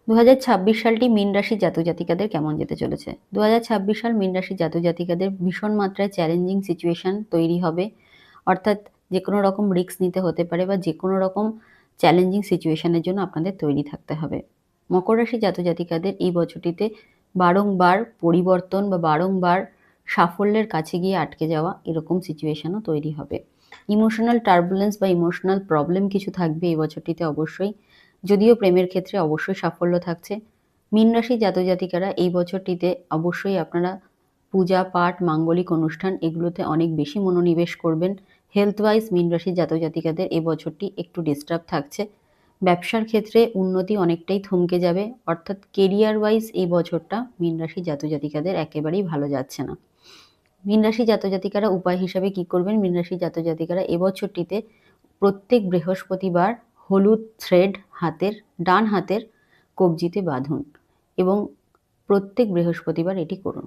2026 সালটি মীন রাশির জাতক জাতিকাদের কেমন যেতে চলেছে? 2026 সাল মীন রাশির জাতক জাতিকাদের ভীষণ মাত্রায় চ্যালেঞ্জিং সিচুয়েশন তৈরি হবে। অর্থাৎ যেকোনো রকম রিস্ক নিতে হতে পারে বা যেকোনো রকম চ্যালেঞ্জিং সিচুয়েশনের জন্য আপনাদের তৈরি থাকতে হবে। মকর রাশির জাতক জাতিকাদের এই বছরটিতে বারংবার পরিবর্তন বা বারংবার সাফল্যের কাছে গিয়ে আটকে যাওয়া এরকম সিচুয়েশনও তৈরি হবে। ইমোশনাল টার্বুলেন্স বা ইমোশনাল প্রবলেম কিছু থাকবে এই বছরটিতে অবশ্যই। যদিও প্রেমের ক্ষেত্রে অবশ্যই সাফল্য থাকছে। মীন রাশির জাতক জাতিকারা এই বছরটিতে অবশ্যই আপনারা পূজা পাঠ মাঙ্গলিক অনুষ্ঠান এগুলোতে অনেক বেশি মনোনিবেশ করবেন। হেলথ ওয়াইজ মীন রাশির জাতক জাতিকাদের এই বছরটি একটু ডিস্টার্ব থাকছে। ব্যবসার ক্ষেত্রে উন্নতি অনেকটাই থমকে যাবে, অর্থাৎ কেরিয়ার ওয়াইজ এই বছরটা মীন রাশির জাতক জাতিকাদের একেবারেই ভালো যাচ্ছে না। মীন রাশির জাতক জাতিকারা উপায় হিসাবে কি করবেন? মীন রাশির জাতক জাতিকারা এবছরটিতে প্রত্যেক বৃহস্পতিবার হলুদ থ্রেড ডান হাতের কবজিতে বাঁধুন এবং প্রত্যেক বৃহস্পতিবার এটি করুন।